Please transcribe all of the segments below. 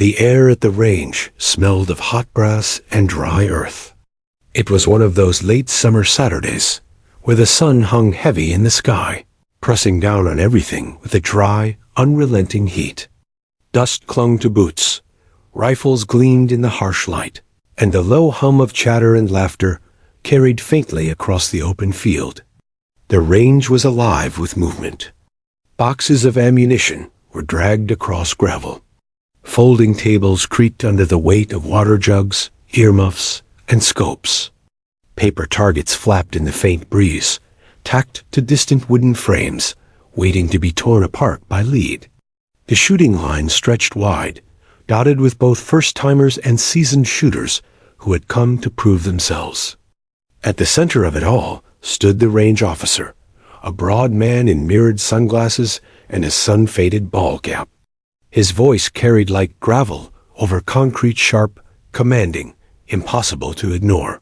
The air at the range smelled of hot grass and dry earth. It was one of those late summer Saturdays where the sun hung heavy in the sky, pressing down on everything with a dry, unrelenting heat. Dust clung to boots, rifles gleamed in the harsh light, and the low hum of chatter and laughter carried faintly across the open field. The range was alive with movement. Boxes of ammunition were dragged across gravel. Folding tables creaked under the weight of water jugs, earmuffs, and scopes. Paper targets flapped in the faint breeze, tacked to distant wooden frames, waiting to be torn apart by lead. The shooting line stretched wide, dotted with both first-timers and seasoned shooters who had come to prove themselves. At the center of it all stood the range officer, a broad man in mirrored sunglasses and a sun-faded ball cap. His voice carried like gravel over concrete, sharp, commanding, impossible to ignore.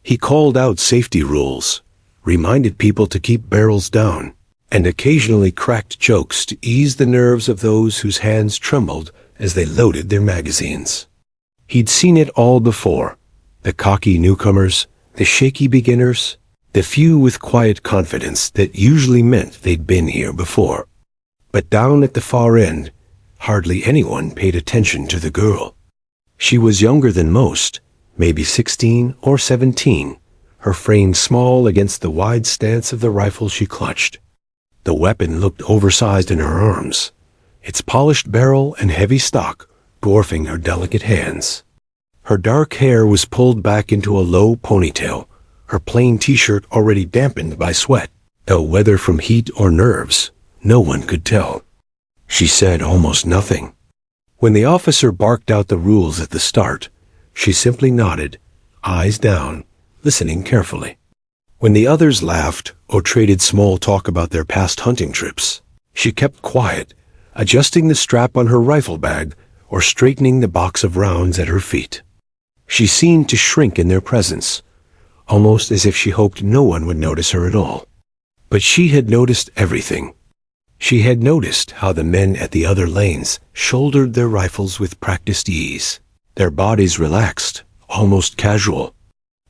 He called out safety rules, reminded people to keep barrels down, and occasionally cracked jokes to ease the nerves of those whose hands trembled as they loaded their magazines. He'd seen it all before: the cocky newcomers, the shaky beginners, the few with quiet confidence that usually meant they'd been here before. But down at the far end, hardly anyone paid attention to the girl. She was younger than most, maybe 16 or 17, her frame small against the wide stance of the rifle she clutched. The weapon looked oversized in her arms, its polished barrel and heavy stock dwarfing her delicate hands. Her dark hair was pulled back into a low ponytail, her plain t-shirt already dampened by sweat, though whether from heat or nerves, no one could tell. She said almost nothing. When the officer barked out the rules at the start, she simply nodded, eyes down, listening carefully. When the others laughed or traded small talk about their past hunting trips, she kept quiet, adjusting the strap on her rifle bag or straightening the box of rounds at her feet. She seemed to shrink in their presence, almost as if she hoped no one would notice her at all. But she had noticed everything. She had noticed how the men at the other lanes shouldered their rifles with practiced ease, their bodies relaxed, almost casual.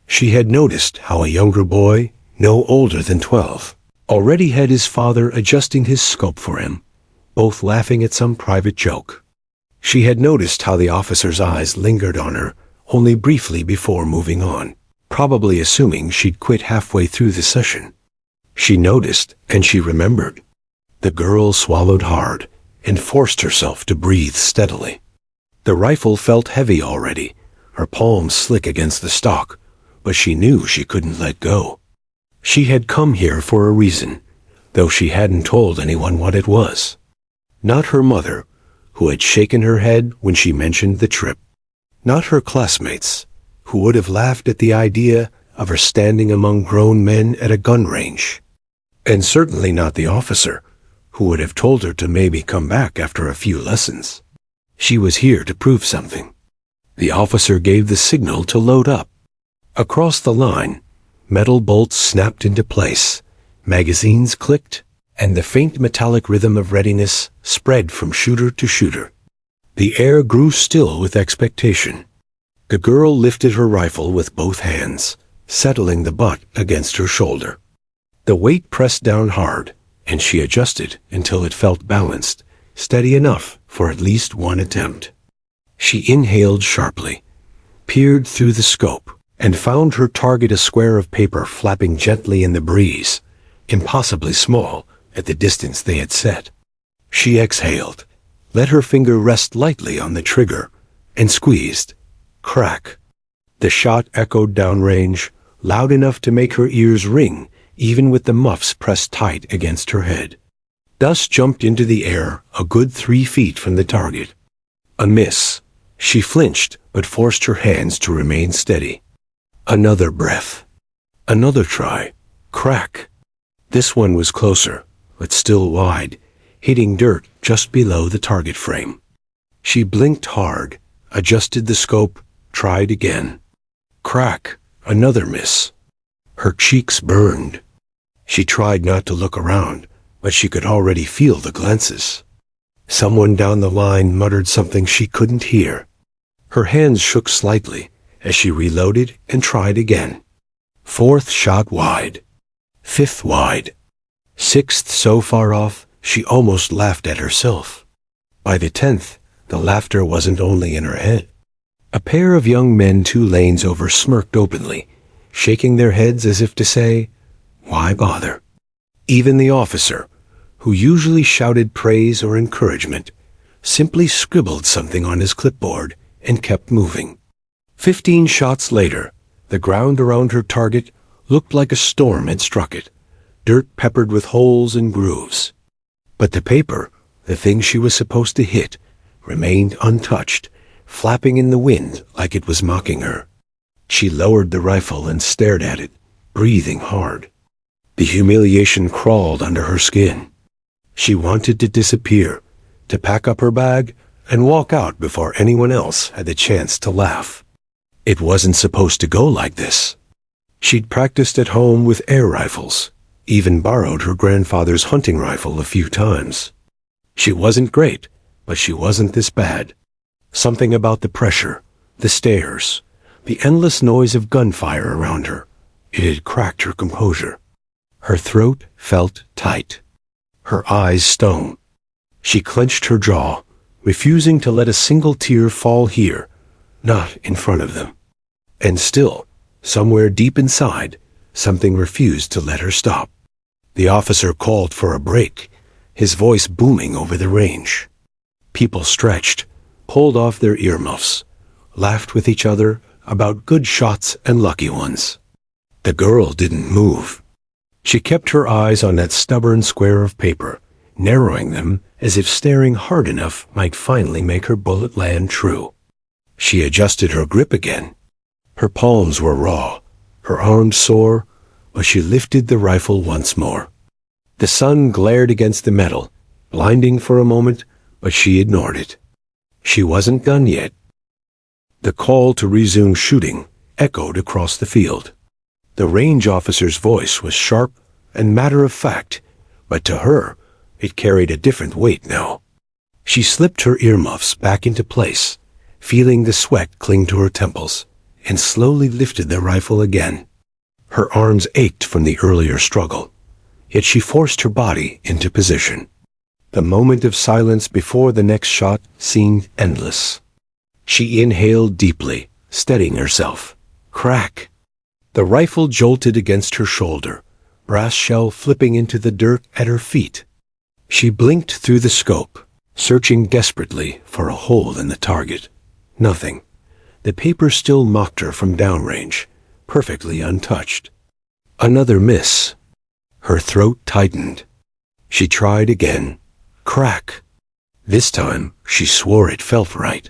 She had noticed how a younger boy, no older than 12, already had his father adjusting his scope for him, both laughing at some private joke. She had noticed how the officer's eyes lingered on her only briefly before moving on, probably assuming she'd quit halfway through the session. She noticed, and she remembered. The girl swallowed hard and forced herself to breathe steadily. The rifle felt heavy already, her palms slick against the stock, but she knew she couldn't let go. She had come here for a reason, though she hadn't told anyone what it was. Not her mother, who had shaken her head when she mentioned the trip. Not her classmates, who would have laughed at the idea of her standing among grown men at a gun range. And certainly not the officer, who would have told her to maybe come back after a few lessons. She was here to prove something. The officer gave the signal to load up. Across the line, metal bolts snapped into place, magazines clicked, and the faint metallic rhythm of readiness spread from shooter to shooter. The air grew still with expectation. The girl lifted her rifle with both hands, settling the butt against her shoulder. The weight pressed down hard, and she adjusted until it felt balanced, steady enough for at least one attempt. She inhaled sharply, peered through the scope, and found her target a square of paper flapping gently in the breeze, impossibly small at the distance they had set. She exhaled, let her finger rest lightly on the trigger, and squeezed. Crack. The shot echoed downrange, loud enough to make her ears ring, even with the muffs pressed tight against her head. Dust jumped into the air a good 3 feet from the target. A miss. She flinched, but forced her hands to remain steady. Another breath. Another try. Crack. This one was closer, but still wide, hitting dirt just below the target frame. She blinked hard, adjusted the scope, tried again. Crack. Another miss. Her cheeks burned. She tried not to look around, but she could already feel the glances. Someone down the line muttered something she couldn't hear. Her hands shook slightly as she reloaded and tried again. Fourth shot wide. Fifth wide. Sixth so far off, she almost laughed at herself. By the 10th, the laughter wasn't only in her head. A pair of young men 2 lanes over smirked openly, shaking their heads as if to say, "Why bother?" Even the officer, who usually shouted praise or encouragement, simply scribbled something on his clipboard and kept moving. 15 shots later, the ground around her target looked like a storm had struck it, dirt peppered with holes and grooves. But the paper, the thing she was supposed to hit, remained untouched, flapping in the wind like it was mocking her. She lowered the rifle and stared at it, breathing hard. The humiliation crawled under her skin. She wanted to disappear, to pack up her bag and walk out before anyone else had the chance to laugh. It wasn't supposed to go like this. She'd practiced at home with air rifles, even borrowed her grandfather's hunting rifle a few times. She wasn't great, but she wasn't this bad. Something about the pressure, the stairs, the endless noise of gunfire around her, it had cracked her composure. Her throat felt tight. Her eyes stung. She clenched her jaw, refusing to let a single tear fall here, not in front of them. And still, somewhere deep inside, something refused to let her stop. The officer called for a break, his voice booming over the range. People stretched, pulled off their earmuffs, laughed with each other about good shots and lucky ones. The girl didn't move. She kept her eyes on that stubborn square of paper, narrowing them as if staring hard enough might finally make her bullet land true. She adjusted her grip again. Her palms were raw, her arms sore, but she lifted the rifle once more. The sun glared against the metal, blinding for a moment, but she ignored it. She wasn't done yet. The call to resume shooting echoed across the field. The range officer's voice was sharp and matter-of-fact, but to her, it carried a different weight now. She slipped her earmuffs back into place, feeling the sweat cling to her temples, and slowly lifted the rifle again. Her arms ached from the earlier struggle, yet she forced her body into position. The moment of silence before the next shot seemed endless. She inhaled deeply, steadying herself. Crack! The rifle jolted against her shoulder, brass shell flipping into the dirt at her feet. She blinked through the scope, searching desperately for a hole in the target. Nothing. The paper still mocked her from downrange, perfectly untouched. Another miss. Her throat tightened. She tried again. Crack. This time, she swore it felt right.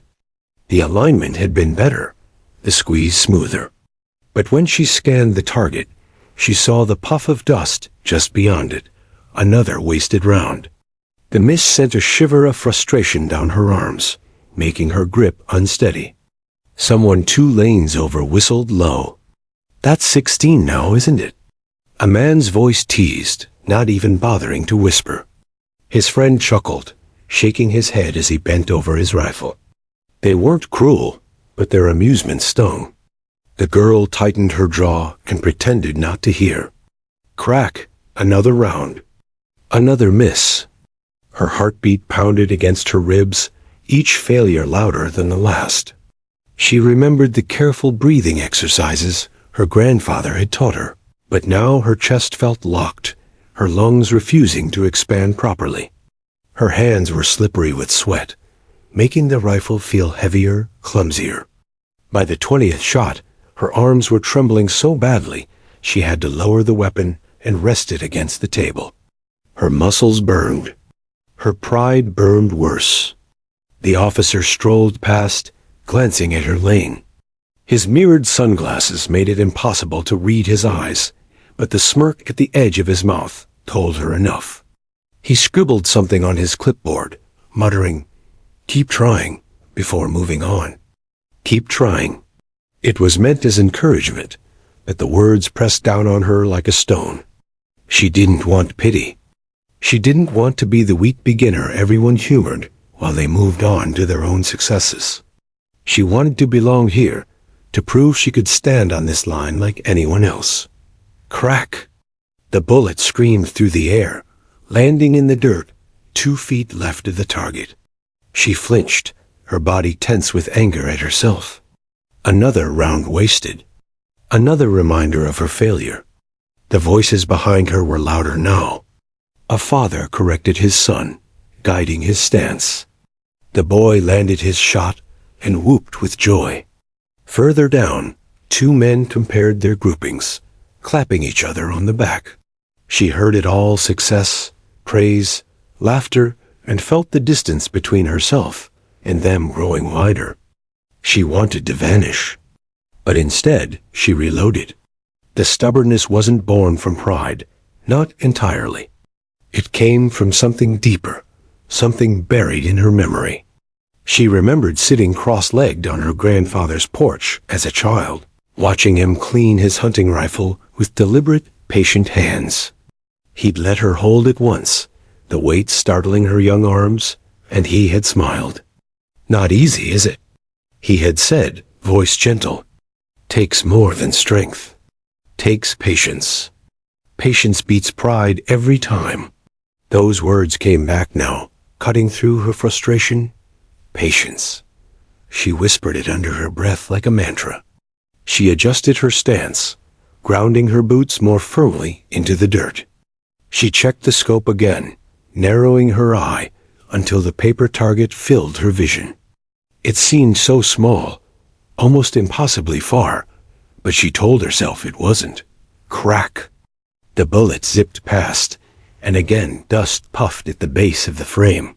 The alignment had been better, the squeeze smoother. But when she scanned the target, she saw the puff of dust just beyond it, another wasted round. The miss sent a shiver of frustration down her arms, making her grip unsteady. Someone 2 lanes over whistled low. "That's 16 now, isn't it?" A man's voice teased, not even bothering to whisper. His friend chuckled, shaking his head as he bent over his rifle. They weren't cruel, but their amusement stung. The girl tightened her jaw and pretended not to hear. Crack! Another round. Another miss. Her heartbeat pounded against her ribs, each failure louder than the last. She remembered the careful breathing exercises her grandfather had taught her, but now her chest felt locked, her lungs refusing to expand properly. Her hands were slippery with sweat, making the rifle feel heavier, clumsier. By the 20th shot, her arms were trembling so badly she had to lower the weapon and rest it against the table. Her muscles burned. Her pride burned worse. The officer strolled past, glancing at her lane. His mirrored sunglasses made it impossible to read his eyes, but the smirk at the edge of his mouth told her enough. He scribbled something on his clipboard, muttering, "Keep trying," before moving on. Keep trying. It was meant as encouragement, but the words pressed down on her like a stone. She didn't want pity. She didn't want to be the weak beginner everyone humored while they moved on to their own successes. She wanted to belong here, to prove she could stand on this line like anyone else. Crack! The bullet screamed through the air, landing in the dirt 2 feet left of the target. She flinched, her body tense with anger at herself. Another round wasted. Another reminder of her failure. The voices behind her were louder now. A father corrected his son, guiding his stance. The boy landed his shot and whooped with joy. Further down, 2 men compared their groupings, clapping each other on the back. She heard it all: success, praise, laughter, and felt the distance between herself and them growing wider. She wanted to vanish. But instead, she reloaded. The stubbornness wasn't born from pride, not entirely. It came from something deeper, something buried in her memory. She remembered sitting cross-legged on her grandfather's porch as a child, watching him clean his hunting rifle with deliberate, patient hands. He'd let her hold it once, the weight startling her young arms, and he had smiled. "Not easy, is it?" he had said, voice gentle. "Takes more than strength. Takes patience. Patience beats pride every time." Those words came back now, cutting through her frustration. Patience. She whispered it under her breath like a mantra. She adjusted her stance, grounding her boots more firmly into the dirt. She checked the scope again, narrowing her eye until the paper target filled her vision. It seemed so small, almost impossibly far, but she told herself it wasn't. Crack! The bullet zipped past, and again dust puffed at the base of the frame.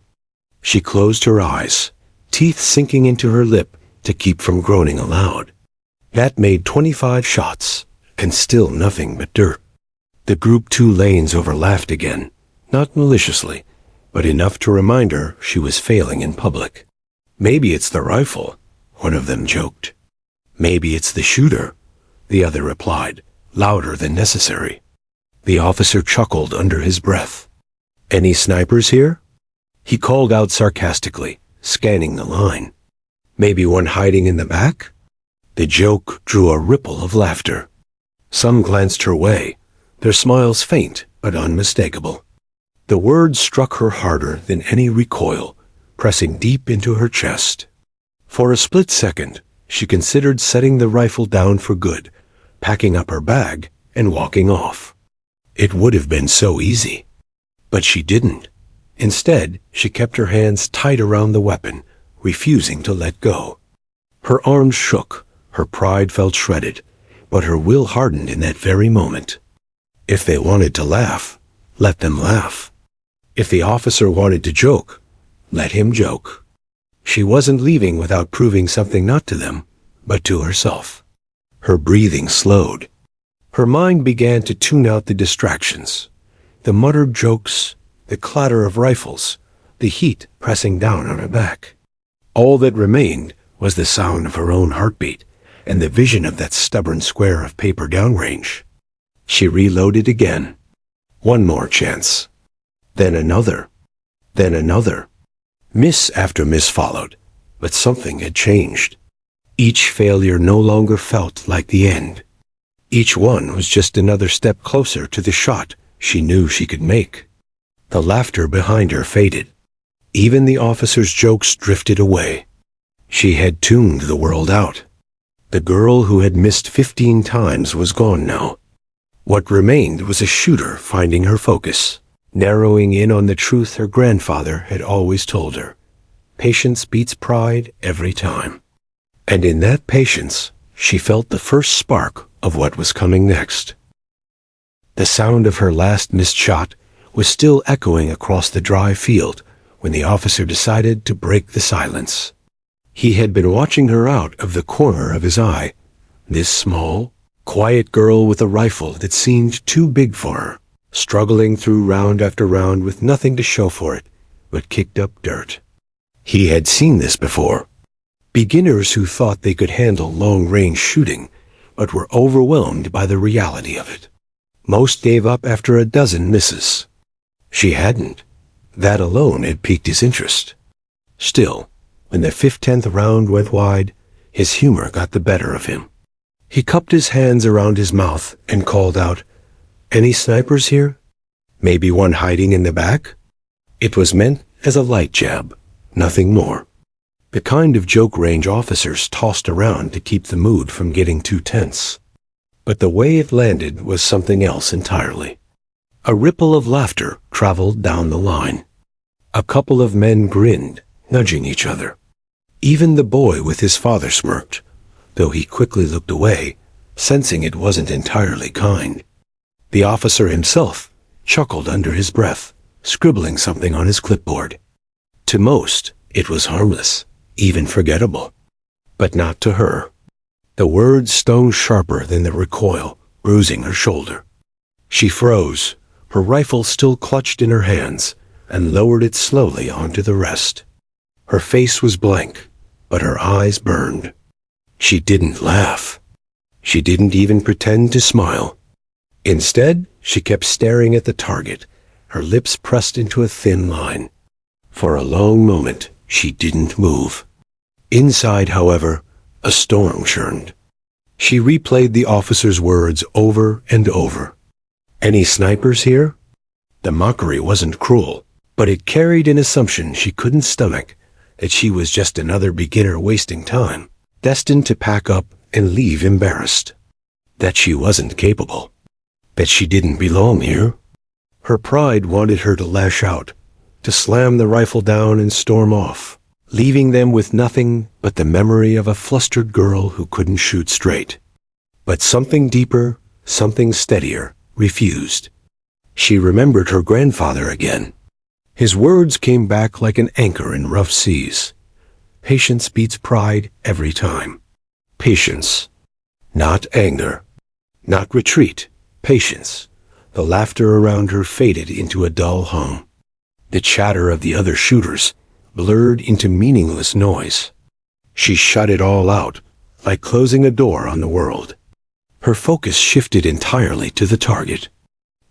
She closed her eyes, teeth sinking into her lip to keep from groaning aloud. That made 25 shots, and still nothing but dirt. The Group 2 lanes overlaughed again, not maliciously, but enough to remind her she was failing in public. "Maybe it's the rifle," one of them joked. "Maybe it's the shooter," the other replied, louder than necessary. The officer chuckled under his breath. "Any snipers here?" he called out sarcastically, scanning the line. "Maybe one hiding in the back?" The joke drew a ripple of laughter. Some glanced her way, their smiles faint but unmistakable. The words struck her harder than any recoil, pressing deep into her chest. For a split second, she considered setting the rifle down for good, packing up her bag, and walking off. It would have been so easy. But she didn't. Instead, she kept her hands tight around the weapon, refusing to let go. Her arms shook, her pride felt shredded, but her will hardened in that very moment. If they wanted to laugh, let them laugh. If the officer wanted to joke, let him joke. She wasn't leaving without proving something not to them, but to herself. Her breathing slowed. Her mind began to tune out the distractions, the muttered jokes, the clatter of rifles, the heat pressing down on her back. All that remained was the sound of her own heartbeat and the vision of that stubborn square of paper downrange. She reloaded again. One more chance. Then another. Then another. Miss after miss followed, but something had changed. Each failure no longer felt like the end. Each one was just another step closer to the shot she knew she could make. The laughter behind her faded. Even the officer's jokes drifted away. She had tuned the world out. The girl who had missed 15 times was gone now. What remained was a shooter finding her focus, narrowing in on the truth her grandfather had always told her. Patience beats pride every time. And in that patience, she felt the first spark of what was coming next. The sound of her last missed shot was still echoing across the dry field when the officer decided to break the silence. He had been watching her out of the corner of his eye, this small, quiet girl with a rifle that seemed too big for her, struggling through round after round with nothing to show for it but kicked up dirt. He had seen this before. Beginners who thought they could handle long-range shooting, but were overwhelmed by the reality of it. Most gave up after a dozen misses. She hadn't. That alone had piqued his interest. Still, when the 15th round went wide, his humor got the better of him. He cupped his hands around his mouth and called out, "Any snipers here? Maybe one hiding in the back?" It was meant as a light jab, nothing more. The kind of joke range officers tossed around to keep the mood from getting too tense. But the way it landed was something else entirely. A ripple of laughter traveled down the line. A couple of men grinned, nudging each other. Even the boy with his father smirked, though he quickly looked away, sensing it wasn't entirely kind. The officer himself chuckled under his breath, scribbling something on his clipboard. To most, it was harmless, even forgettable. But not to her. The words stung sharper than the recoil, bruising her shoulder. She froze, her rifle still clutched in her hands, and lowered it slowly onto the rest. Her face was blank, but her eyes burned. She didn't laugh. She didn't even pretend to smile. Instead, she kept staring at the target, her lips pressed into a thin line. For a long moment, she didn't move. Inside, however, a storm churned. She replayed the officer's words over and over. "Any snipers here?" The mockery wasn't cruel, but it carried an assumption she couldn't stomach, that she was just another beginner wasting time, destined to pack up and leave embarrassed. That she wasn't capable. That she didn't belong here. Her pride wanted her to lash out, to slam the rifle down and storm off, leaving them with nothing but the memory of a flustered girl who couldn't shoot straight. But something deeper, something steadier, refused. She remembered her grandfather again. His words came back like an anchor in rough seas. Patience beats pride every time. Patience. Not anger. Not retreat. Patience. The laughter around her faded into a dull hum. The chatter of the other shooters blurred into meaningless noise. She shut it all out, like closing a door on the world. Her focus shifted entirely to the target.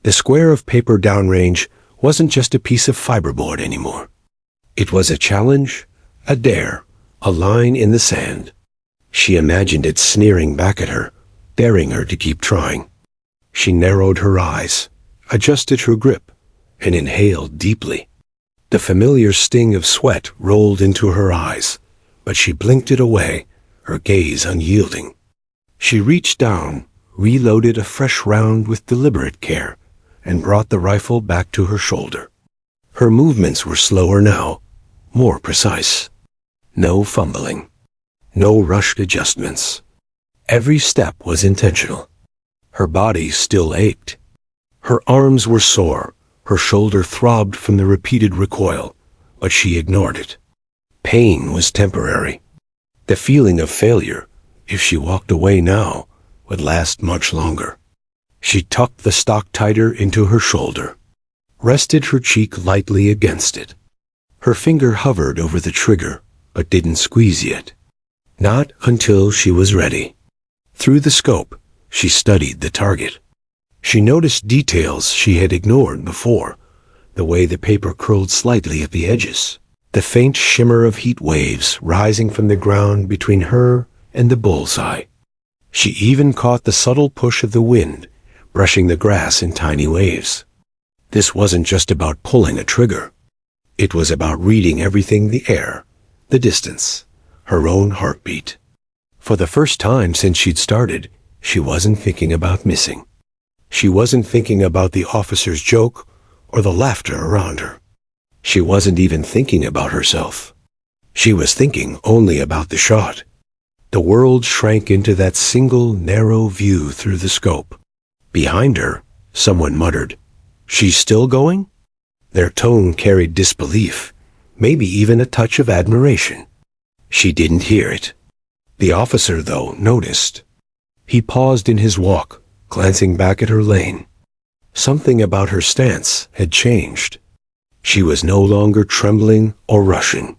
The square of paper downrange wasn't just a piece of fiberboard anymore. It was a challenge, a dare, a line in the sand. She imagined it sneering back at her, daring her to keep trying. She narrowed her eyes, adjusted her grip, and inhaled deeply. The familiar sting of sweat rolled into her eyes, but she blinked it away, her gaze unyielding. She reached down, reloaded a fresh round with deliberate care, and brought the rifle back to her shoulder. Her movements were slower now, more precise. No fumbling. No rushed adjustments. Every step was intentional. Her body still ached. Her arms were sore, her shoulder throbbed from the repeated recoil, but she ignored it. Pain was temporary. The feeling of failure, if she walked away now, would last much longer. She tucked the stock tighter into her shoulder, rested her cheek lightly against it. Her finger hovered over the trigger, but didn't squeeze yet. Not until she was ready. Through the scope, she studied the target. She noticed details she had ignored before, the way the paper curled slightly at the edges, the faint shimmer of heat waves rising from the ground between her and the bullseye. She even caught the subtle push of the wind, brushing the grass in tiny waves. This wasn't just about pulling a trigger. It was about reading everything: the air, the distance, her own heartbeat. For the first time since she'd started, she wasn't thinking about missing. She wasn't thinking about the officer's joke or the laughter around her. She wasn't even thinking about herself. She was thinking only about the shot. The world shrank into that single narrow view through the scope. Behind her, someone muttered, "She's still going?" Their tone carried disbelief, maybe even a touch of admiration. She didn't hear it. The officer, though, noticed. He paused in his walk, glancing back at her lane. Something about her stance had changed. She was no longer trembling or rushing.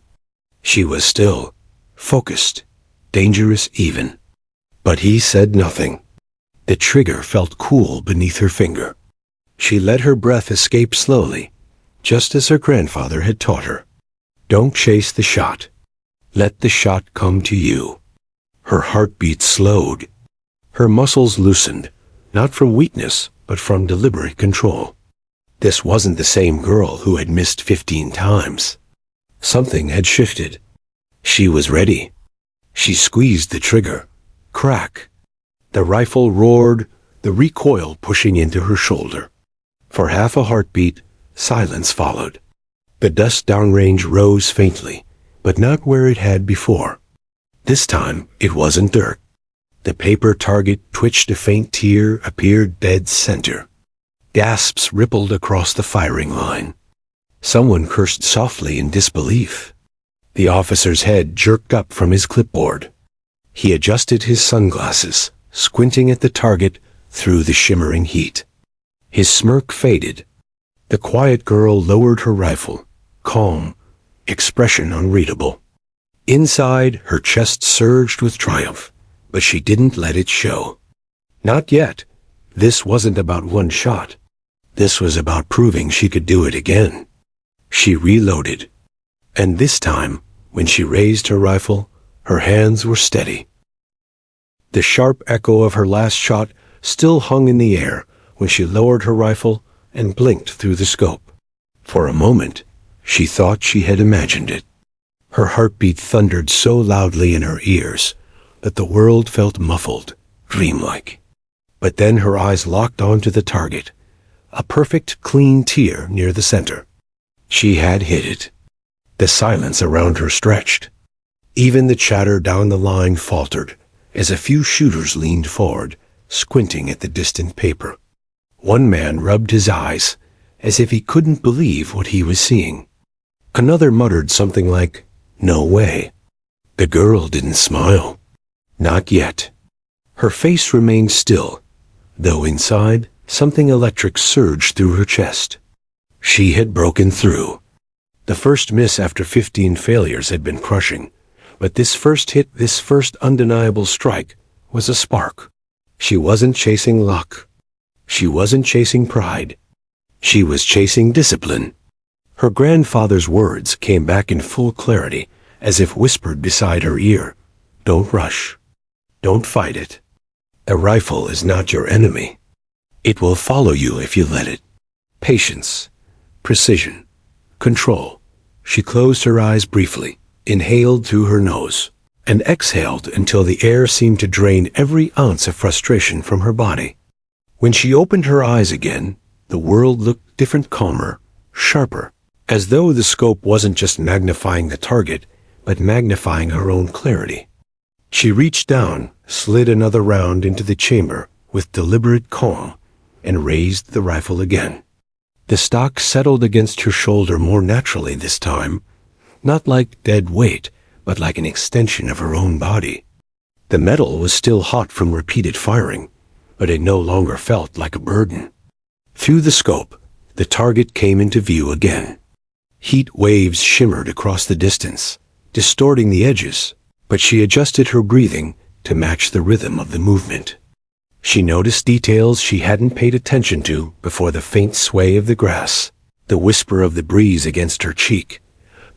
She was still, focused, dangerous even. But he said nothing. The trigger felt cool beneath her finger. She let her breath escape slowly, just as her grandfather had taught her. Don't chase the shot. Let the shot come to you. Her heartbeat slowed. Her muscles loosened, not from weakness, but from deliberate control. This wasn't the same girl who had missed 15 times. Something had shifted. She was ready. She squeezed the trigger. Crack. The rifle roared, the recoil pushing into her shoulder. For half a heartbeat, silence followed. The dust downrange rose faintly, but not where it had before. This time, it wasn't dirt. The paper target twitched, a faint tear appeared dead center. Gasps rippled across the firing line. Someone cursed softly in disbelief. The officer's head jerked up from his clipboard. He adjusted his sunglasses, squinting at the target through the shimmering heat. His smirk faded. The quiet girl lowered her rifle, calm, expression unreadable. Inside, her chest surged with triumph, but she didn't let it show. Not yet. This wasn't about one shot. This was about proving she could do it again. She reloaded. And this time, when she raised her rifle, her hands were steady. The sharp echo of her last shot still hung in the air when she lowered her rifle and blinked through the scope. For a moment, she thought she had imagined it. Her heartbeat thundered so loudly in her ears that the world felt muffled, dreamlike. But then her eyes locked onto the target, a perfect, clean tear near the center. She had hit it. The silence around her stretched. Even the chatter down the line faltered as a few shooters leaned forward, squinting at the distant paper. One man rubbed his eyes as if he couldn't believe what he was seeing. Another muttered something like, "No way." The girl didn't smile. Not yet. Her face remained still, though inside, something electric surged through her chest. She had broken through. The first miss after 15 failures had been crushing, but this first hit, this first undeniable strike, was a spark. She wasn't chasing luck. She wasn't chasing pride. She was chasing discipline. Her grandfather's words came back in full clarity, as if whispered beside her ear. Don't rush. Don't fight it. A rifle is not your enemy. It will follow you if you let it. Patience, precision, control. She closed her eyes briefly, inhaled through her nose, and exhaled until the air seemed to drain every ounce of frustration from her body. When she opened her eyes again, the world looked different, calmer, sharper, as though the scope wasn't just magnifying the target, but magnifying her own clarity. She reached down, slid another round into the chamber with deliberate calm, and raised the rifle again. The stock settled against her shoulder more naturally this time, not like dead weight, but like an extension of her own body. The metal was still hot from repeated firing, but it no longer felt like a burden. Through the scope, the target came into view again. Heat waves shimmered across the distance, distorting the edges, but she adjusted her breathing to match the rhythm of the movement. She noticed details she hadn't paid attention to before: the faint sway of the grass, the whisper of the breeze against her cheek,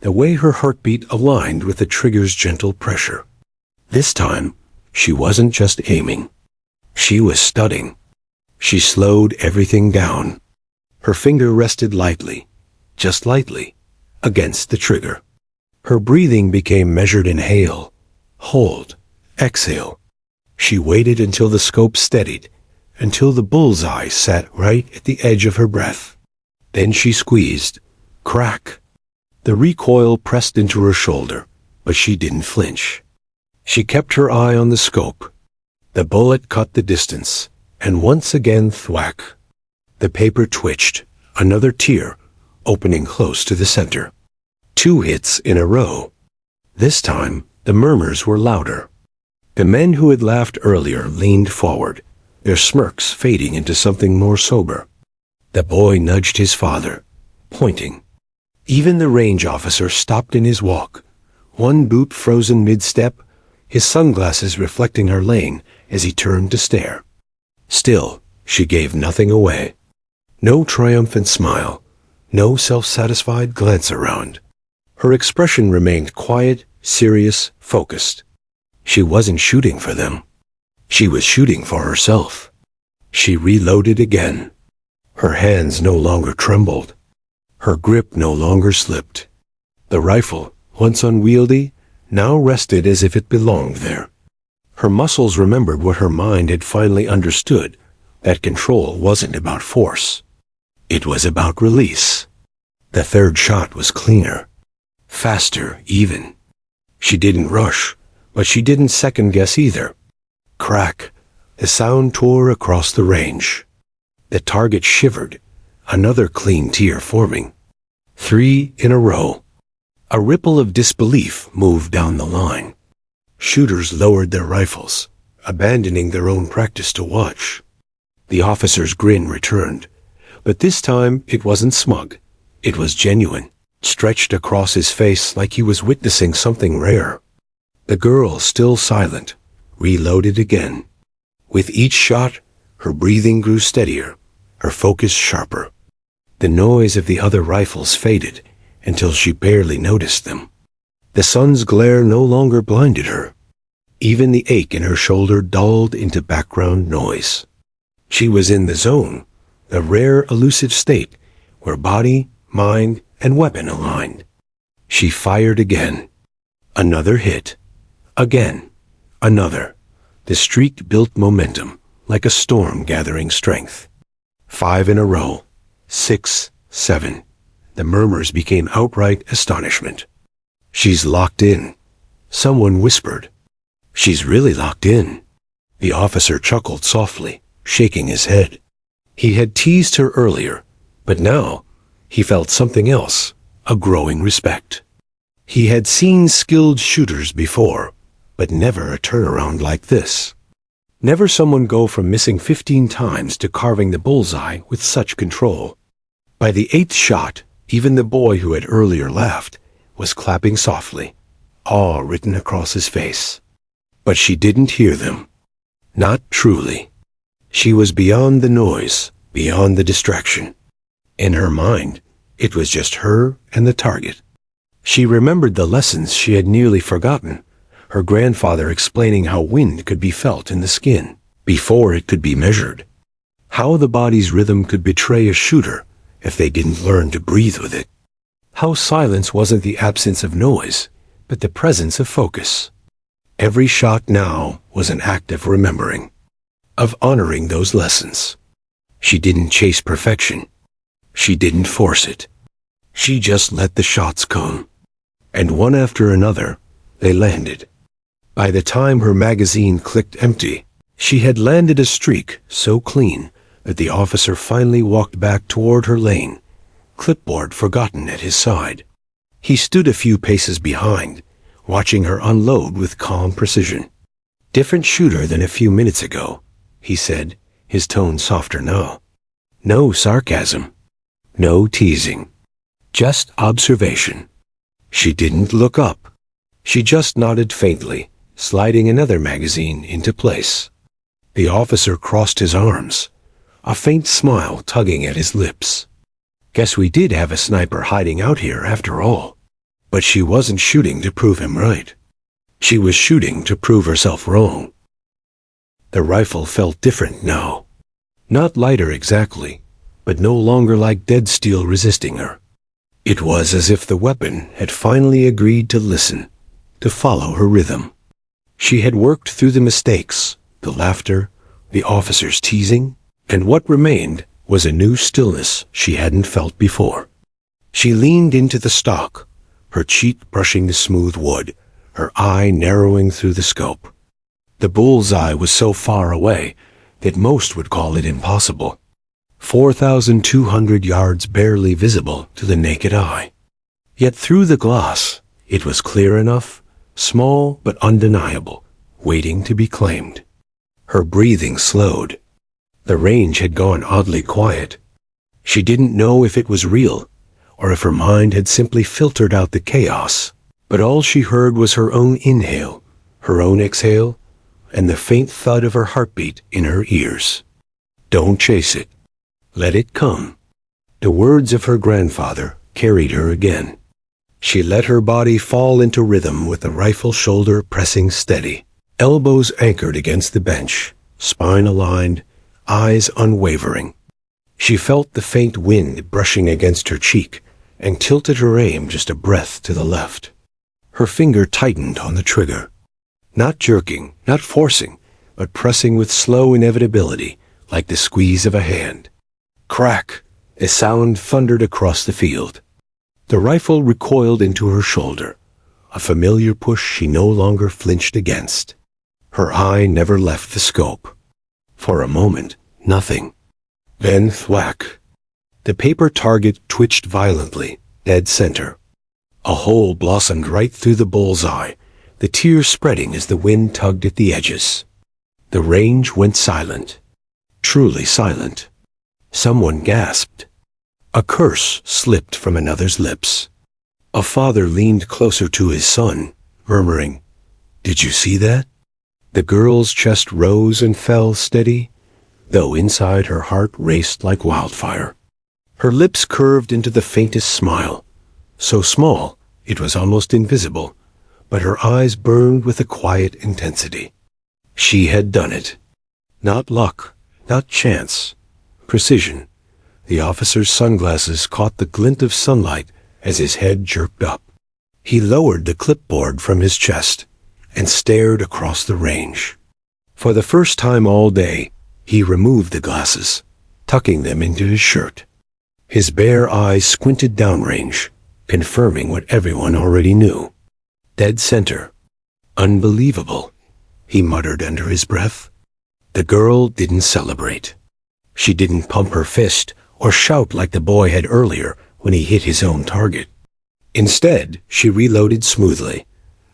the way her heartbeat aligned with the trigger's gentle pressure. This time, she wasn't just aiming. She was studying. She slowed everything down. Her finger rested lightly, just lightly, against the trigger. Her breathing became measured: inhale, hold, exhale. She waited until the scope steadied, until the bullseye sat right at the edge of her breath. Then she squeezed. Crack. The recoil pressed into her shoulder, but she didn't flinch. She kept her eye on the scope. The bullet cut the distance, and once again thwack. The paper twitched, another tear, opening close to the center. 2 hits in a row. This time, the murmurs were louder. The men who had laughed earlier leaned forward, their smirks fading into something more sober. The boy nudged his father, pointing. Even the range officer stopped in his walk, one boot frozen mid-step, his sunglasses reflecting her lane as he turned to stare. Still, she gave nothing away. No triumphant smile, no self-satisfied glance around. Her expression remained quiet, serious, focused. She wasn't shooting for them. She was shooting for herself. She reloaded again. Her hands no longer trembled. Her grip no longer slipped. The rifle, once unwieldy, now rested as if it belonged there. Her muscles remembered what her mind had finally understood, that control wasn't about force. It was about release. The third shot was cleaner. Faster, even. She didn't rush, but she didn't second-guess either. Crack. The sound tore across the range. The target shivered, another clean tear forming. 3 in a row. A ripple of disbelief moved down the line. Shooters lowered their rifles, abandoning their own practice to watch. The officer's grin returned, but this time it wasn't smug. It was genuine, stretched across his face like he was witnessing something rare. The girl, still silent, reloaded again. With each shot, her breathing grew steadier, her focus sharper. The noise of the other rifles faded until she barely noticed them. The sun's glare no longer blinded her. Even the ache in her shoulder dulled into background noise. She was in the zone, a rare elusive state where body, mind, and weapon aligned. She fired again. Another hit. Again. Another. The streak built momentum, like a storm gathering strength. 5 in a row. 6, 7. The murmurs became outright astonishment. She's locked in. Someone whispered. She's really locked in. The officer chuckled softly, shaking his head. He had teased her earlier, but now he felt something else, a growing respect. He had seen skilled shooters before, but never a turnaround like this. Never someone go from missing 15 times to carving the bullseye with such control. By the 8th shot, even the boy who had earlier laughed was clapping softly, awe written across his face. But she didn't hear them. Not truly. She was beyond the noise, beyond the distraction. In her mind, it was just her and the target. She remembered the lessons she had nearly forgotten, her grandfather explaining how wind could be felt in the skin before it could be measured, how the body's rhythm could betray a shooter if they didn't learn to breathe with it, how silence wasn't the absence of noise, but the presence of focus. Every shot now was an act of remembering, of honoring those lessons. She didn't chase perfection. She didn't force it. She just let the shots come. And one after another, they landed. By the time her magazine clicked empty, she had landed a streak so clean that the officer finally walked back toward her lane, clipboard forgotten at his side. He stood a few paces behind, watching her unload with calm precision. Different shooter than a few minutes ago, he said, his tone softer now. No sarcasm. No teasing. Just observation. She didn't look up. She just nodded faintly, sliding another magazine into place. The officer crossed his arms, a faint smile tugging at his lips. Guess we did have a sniper hiding out here after all. But she wasn't shooting to prove him right. She was shooting to prove herself wrong. The rifle felt different now. Not lighter exactly, but no longer like dead steel resisting her. It was as if the weapon had finally agreed to listen, to follow her rhythm. She had worked through the mistakes, the laughter, the officer's teasing, and what remained was a new stillness she hadn't felt before. She leaned into the stock, her cheek brushing the smooth wood, her eye narrowing through the scope. The bullseye was so far away that most would call it impossible. 4,200 yards barely visible to the naked eye. Yet through the glass, it was clear enough, small but undeniable, waiting to be claimed. Her breathing slowed. The range had gone oddly quiet. She didn't know if it was real, or if her mind had simply filtered out the chaos, but all she heard was her own inhale, her own exhale, and the faint thud of her heartbeat in her ears. Don't chase it. Let it come. The words of her grandfather carried her again. She let her body fall into rhythm with the rifle shoulder pressing steady, elbows anchored against the bench, spine aligned, eyes unwavering. She felt the faint wind brushing against her cheek and tilted her aim just a breath to the left. Her finger tightened on the trigger. Not jerking, not forcing, but pressing with slow inevitability, like the squeeze of a hand. Crack! A sound thundered across the field. The rifle recoiled into her shoulder, a familiar push she no longer flinched against. Her eye never left the scope. For a moment, nothing. Then thwack. The paper target twitched violently, dead center. A hole blossomed right through the bullseye, the tears spreading as the wind tugged at the edges. The range went silent. Truly silent. Someone gasped. A curse slipped from another's lips. A father leaned closer to his son, murmuring, "Did you see that?" The girl's chest rose and fell steady, though inside her heart raced like wildfire. Her lips curved into the faintest smile, so small it was almost invisible, but her eyes burned with a quiet intensity. She had done it. Not luck, not chance. Precision. The officer's sunglasses caught the glint of sunlight as his head jerked up. He lowered the clipboard from his chest and stared across the range. For the first time all day, he removed the glasses, tucking them into his shirt. His bare eyes squinted downrange, confirming what everyone already knew. Dead center. Unbelievable, he muttered under his breath. The girl didn't celebrate. She didn't pump her fist or shout like the boy had earlier when he hit his own target. Instead, she reloaded smoothly,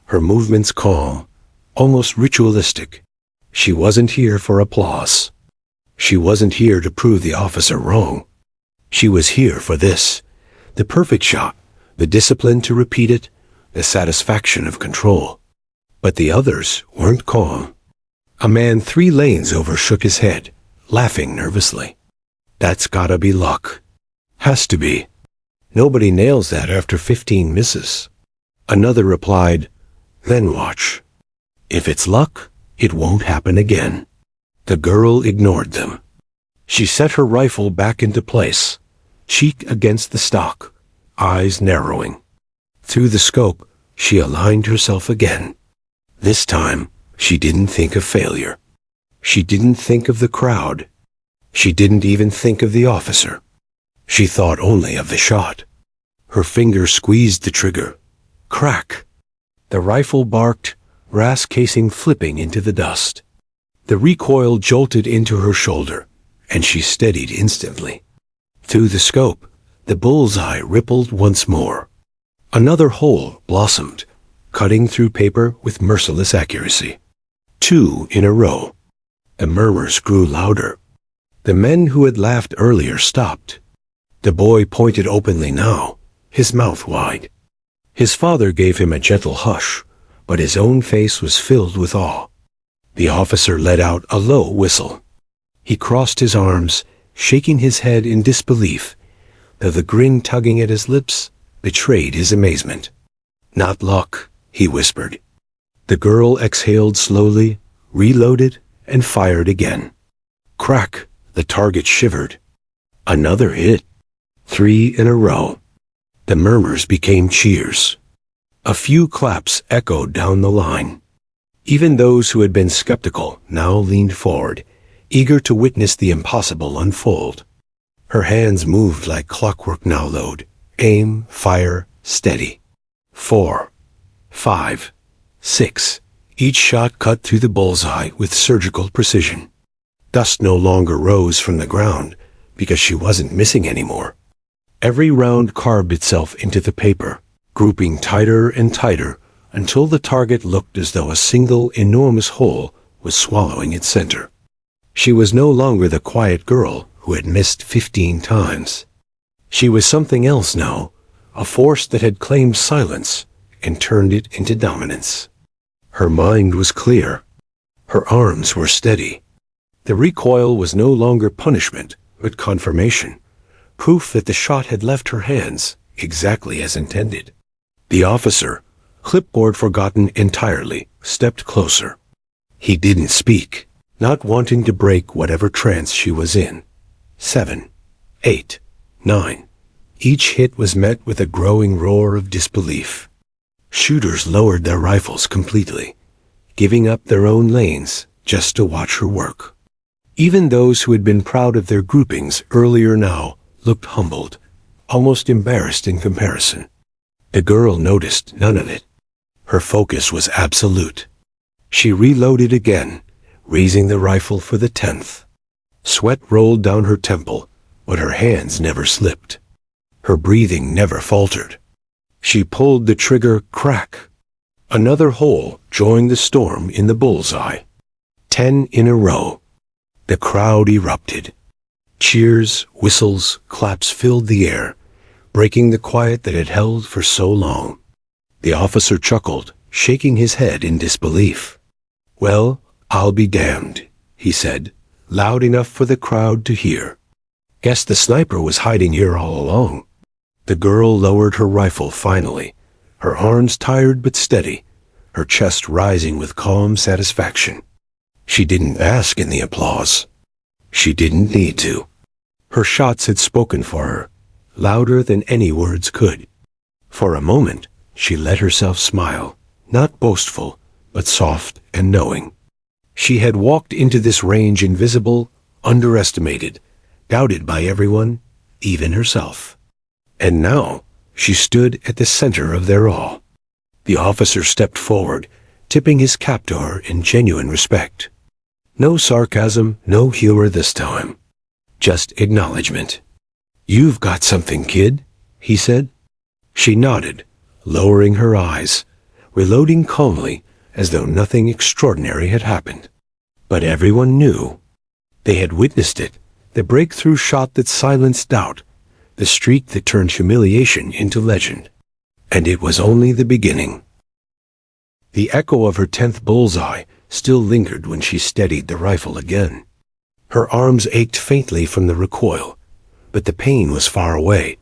her movements calm, almost ritualistic. She wasn't here for applause. She wasn't here to prove the officer wrong. She was here for this, the perfect shot, the discipline to repeat it, the satisfaction of control. But the others weren't calm. A man 3 lanes over shook his head, laughing nervously. "That's gotta be luck." "Has to be. Nobody nails that after 15 misses." Another replied, "Then watch. If it's luck, it won't happen again." The girl ignored them. She set her rifle back into place, cheek against the stock, eyes narrowing. Through the scope, she aligned herself again. This time, she didn't think of failure. She didn't think of the crowd. She didn't even think of the officer. She thought only of the shot. Her finger squeezed the trigger. Crack! The rifle barked, brass casing flipping into the dust. The recoil jolted into her shoulder, and she steadied instantly. Through the scope, the bullseye rippled once more. Another hole blossomed, cutting through paper with merciless accuracy. 2 in a row. The murmurs grew louder. The men who had laughed earlier stopped. The boy pointed openly now, his mouth wide. His father gave him a gentle hush, but his own face was filled with awe. The officer let out a low whistle. He crossed his arms, shaking his head in disbelief, though the grin tugging at his lips betrayed his amazement. "Not luck," he whispered. The girl exhaled slowly, reloaded, and fired again. Crack! The target shivered. Another hit. 3 in a row. The murmurs became cheers. A few claps echoed down the line. Even those who had been skeptical now leaned forward, eager to witness the impossible unfold. Her hands moved like clockwork now. Load, aim, fire, steady. 4, 5, 6. Each shot cut through the bullseye with surgical precision. Dust no longer rose from the ground because she wasn't missing anymore. Every round carved itself into the paper, grouping tighter and tighter until the target looked as though a single enormous hole was swallowing its center. She was no longer the quiet girl who had missed 15 times. She was something else now, a force that had claimed silence and turned it into dominance. Her mind was clear. Her arms were steady. The recoil was no longer punishment, but confirmation, proof that the shot had left her hands exactly as intended. The officer, clipboard forgotten entirely, stepped closer. He didn't speak, not wanting to break whatever trance she was in. 7, 8, 9. Each hit was met with a growing roar of disbelief. Shooters lowered their rifles completely, giving up their own lanes just to watch her work. Even those who had been proud of their groupings earlier now looked humbled, almost embarrassed in comparison. The girl noticed none of it. Her focus was absolute. She reloaded again, raising the rifle for the 10th. Sweat rolled down her temple, but her hands never slipped. Her breathing never faltered. She pulled the trigger, crack. Another hole joined the storm in the bullseye. 10 in a row. The crowd erupted. Cheers, whistles, claps filled the air, breaking the quiet that had held for so long. The officer chuckled, shaking his head in disbelief. "Well, I'll be damned," he said, loud enough for the crowd to hear. "Guess the sniper was hiding here all along." The girl lowered her rifle finally, her arms tired but steady, her chest rising with calm satisfaction. She didn't bask in the applause. She didn't need to. Her shots had spoken for her, louder than any words could. For a moment, she let herself smile, not boastful, but soft and knowing. She had walked into this range invisible, underestimated, doubted by everyone, even herself. And now, she stood at the center of their awe. The officer stepped forward, tipping his cap to her in genuine respect. No sarcasm, no humor this time. Just acknowledgement. "You've got something, kid," he said. She nodded, lowering her eyes, reloading calmly as though nothing extraordinary had happened. But everyone knew. They had witnessed it, the breakthrough shot that silenced doubt, the streak that turned humiliation into legend. And it was only the beginning. The echo of her 10th bullseye still lingered when she steadied the rifle again. Her arms ached faintly from the recoil, but the pain was far away,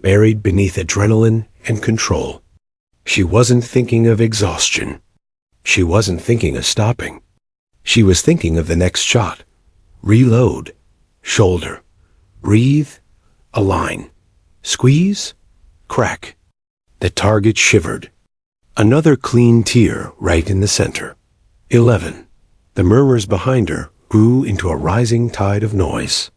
buried beneath adrenaline and control. She wasn't thinking of exhaustion. She wasn't thinking of stopping. She was thinking of the next shot. Reload. Shoulder. Breathe. Align. Squeeze. Crack. The target shivered. Another clean tear right in the center. 11. The murmurs behind her grew into a rising tide of noise.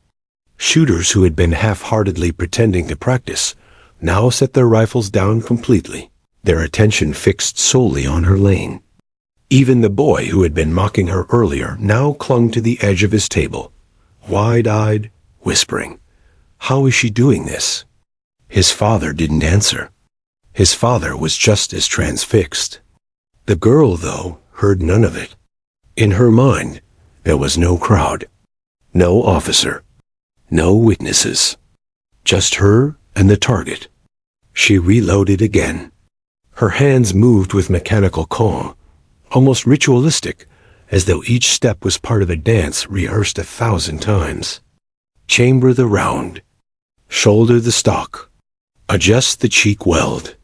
Shooters who had been half-heartedly pretending to practice now set their rifles down completely, their attention fixed solely on her lane. Even the boy who had been mocking her earlier now clung to the edge of his table, wide-eyed, whispering, "How is she doing this?" His father didn't answer. His father was just as transfixed. The girl, though, heard none of it. In her mind, there was no crowd, no officer, no witnesses. Just her and the target. She reloaded again. Her hands moved with mechanical calm, almost ritualistic, as though each step was part of a dance rehearsed 1,000 times. Chamber the round. Shoulder the stock. Adjust the cheek weld.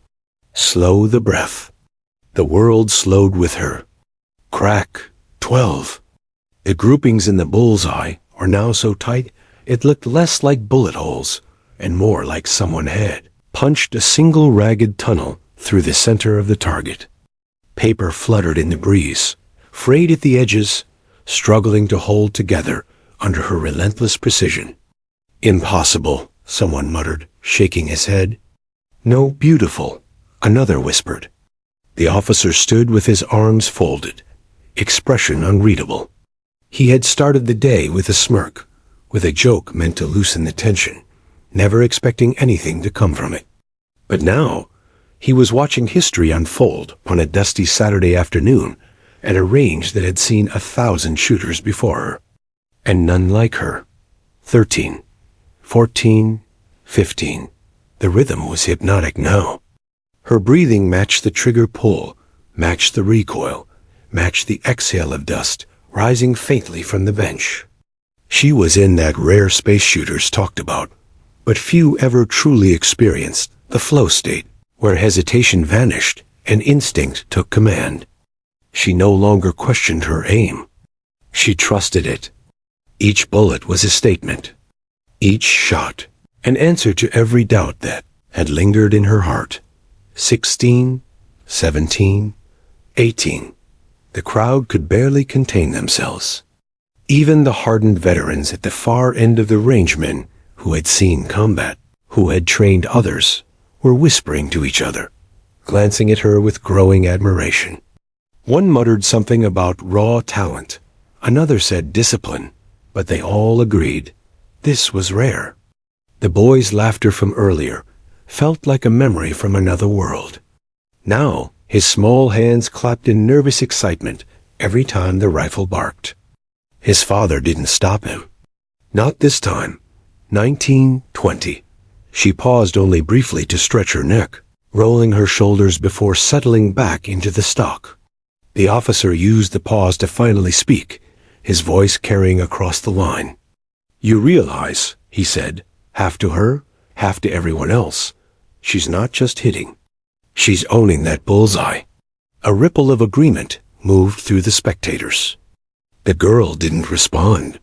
Slow the breath. The world slowed with her. Crack. 12. The groupings in the bullseye are now so tight it looked less like bullet holes and more like someone had punched a single ragged tunnel through the center of the target. Paper fluttered in the breeze, frayed at the edges, struggling to hold together under her relentless precision. "Impossible," someone muttered, shaking his head. "No, beautiful," another whispered. The officer stood with his arms folded, expression unreadable. He had started the day with a smirk, with a joke meant to loosen the tension, never expecting anything to come from it. But now, he was watching history unfold on a dusty Saturday afternoon at a range that had seen 1,000 shooters before her, and none like her. 13, 14, 15. The rhythm was hypnotic now. Her breathing matched the trigger pull, matched the recoil, matched the exhale of dust rising faintly from the bench. She was in that rare space shooters talked about, but few ever truly experienced, the flow state, where hesitation vanished and instinct took command. She no longer questioned her aim. She trusted it. Each bullet was a statement. Each shot, an answer to every doubt that had lingered in her heart. 16, 17, 18. The crowd could barely contain themselves. Even the hardened veterans at the far end of the rangemen who had seen combat, who had trained others, were whispering to each other, glancing at her with growing admiration. One muttered something about raw talent. Another said discipline, but they all agreed this was rare. The boy's laughter from earlier felt like a memory from another world. Now, his small hands clapped in nervous excitement every time the rifle barked. His father didn't stop him. Not this time. 19, 20. She paused only briefly to stretch her neck, rolling her shoulders before settling back into the stock. The officer used the pause to finally speak, his voice carrying across the line. "You realize," he said, "half to her, half to everyone else, she's not just hitting. She's owning that bullseye." A ripple of agreement moved through the spectators. The girl didn't respond.